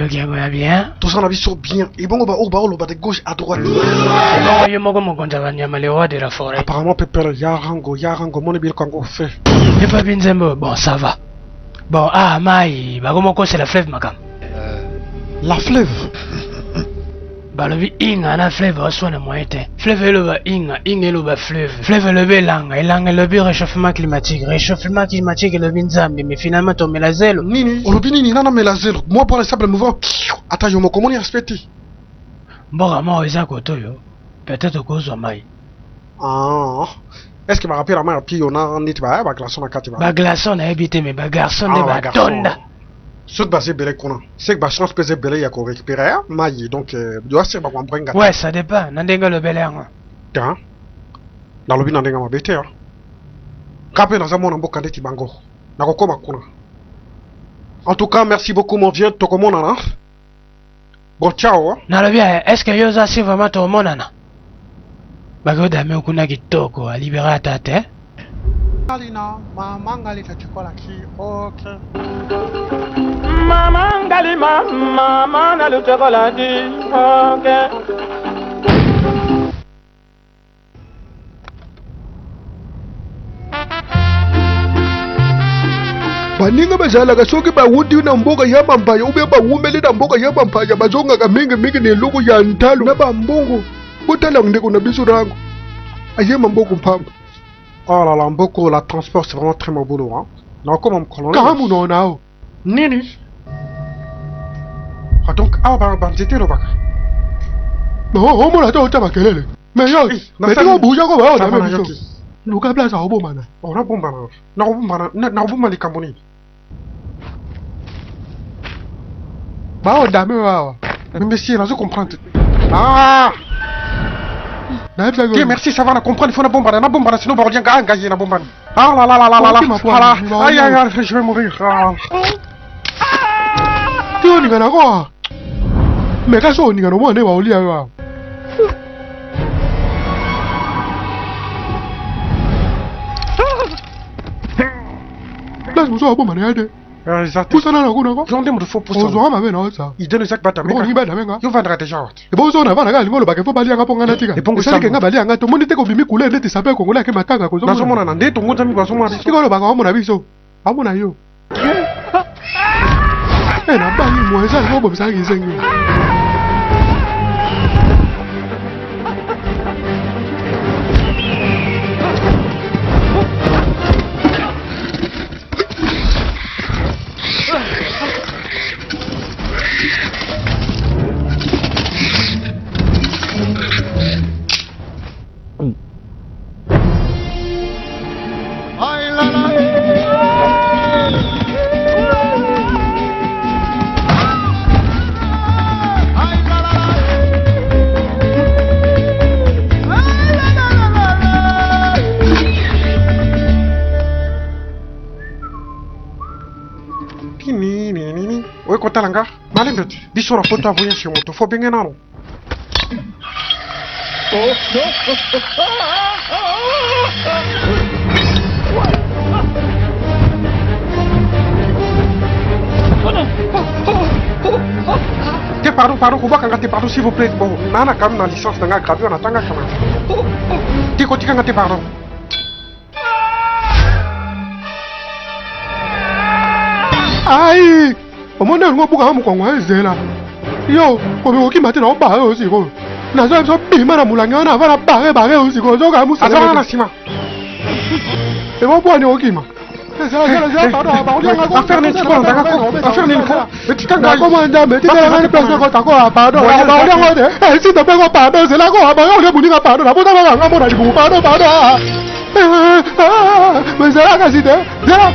yo qui a bien. Tout ça on a vu sur bien. Et bon on va de gauche à droite. Non, yo moko mo konta banyama le roi de la forêt. Apparemment Pepper Yarango mon bil kango fait. Et pas Binzembo, bon ça va. Bon ah mai, ba moko c'est la fleuve makam. La fleuve. Bah le inga na fleuve reçoit le moyen temps. Fleuve le ba inga le ba fleuve. Fleuve le ba langa, le ba réchauffement climatique. Réchauffement climatique le binzambi, mais finalement to melazelo. Nini, olobini nana melazelo. Moi pour les sables mouvants. Attends, yo mo comment y respecter. Bon vraiment eza koto yo. Peut-être cause de mai. Ah. Est-ce que ma rappelle la main puis on a nit ba glaçon na kati ba. Ba glaçon na habité mais ba garçon de ba tonda. Sauf basé belé qu'on a. C'est que ba chance pesé belé ya ko récupérer maille donc doit ser ba ko mbrenga. Ouais, ça dépend. Nandenga le belé nga. Tiens. Na lobi nandenga ma bete ya. Kapé na zamona mboka ndeti bango. Na ko koma kuna. En tout cas, merci beaucoup mon vieux Tokomonana. Bon ciao. Na lobi est-ce que yo za si vraiment to monana? Ba go dame okuna kitoko a libérer tate. Alina, mama ngali chakula ki. Okay. Mama ngali mama na le chocolate. Okay. Baninga bazala ka soki ba wundi na mboka ya mampaya ube ba wumeli na mboka ya mampaya bazonga ka mingi ne lugu ya ntalo na ba mbongo botala ndeko na biso rango aye mamboko mpamba. Oh là là, Mboko, la transport c'est vraiment très mon boulot hein. Na comment me colonel. Kamu no nao. Nini? Ah donc ba nzete lo baka. No, homo la to taba kelele. Mais yo, mais tu buja ko ba na biso. Luka plaza obo mana. Ora bomba na. Na bomba li kamboni. Bah, on dame wa. Mais monsieur, là je comprends. Ah! Ok, merci, ça va, on comprend, il faut la bombe, sinon on revient gagner la bombe. Ah là là là là là là, aïe aïe aïe, je vais mourir. Tu es un quoi? Mais qu'est-ce qu'on est, on est au lit. Là, je me suis un peu manéré. Poussana na kuna ko zonde mu fo poussana ozo ma bena otsa idele sak bata menga ni bana menga yo vandra te jawat e bozo na bana ga lingolo ba ke fo bali anga ponga na tika e pongo sa ke nga bali anga to moni te ko bimi kule ndeti sape ko ngola ke makanga ko zo na mona na ndeto ngonza mi kwa so mona ikolo ba ga mona biso amona yo e na ba ni mo esa go bo bisa ki sengi Oui, quand t'as l'anga, malin bête. Dis sur la photo à voyer chez moi, faut bien un an. Pardon, pardon, s'il vous plaît. Bon, nana, quand même, la licence d'un gars gravé, on attend quand même. T'es pardon. Aïe! Au moins, on va pouvoir me zela. Yo, comme on qui m'a dit, on va aussi. Na zo so bi mana mulanga na va bare aussi ko zo ga musa. Azana na sima. E mo bwa ni okima. Affaire ni ko ndanga ko. Affaire ni ko. Eti kanga ko manda me ti na ni place ko ta ko pardon. Ba ngo de. E si to pe ko pardon se la ko ba yo le buni ka pardon. Na bo ta ba nga mo na di bu pardon. Me zera ka si de. Zera.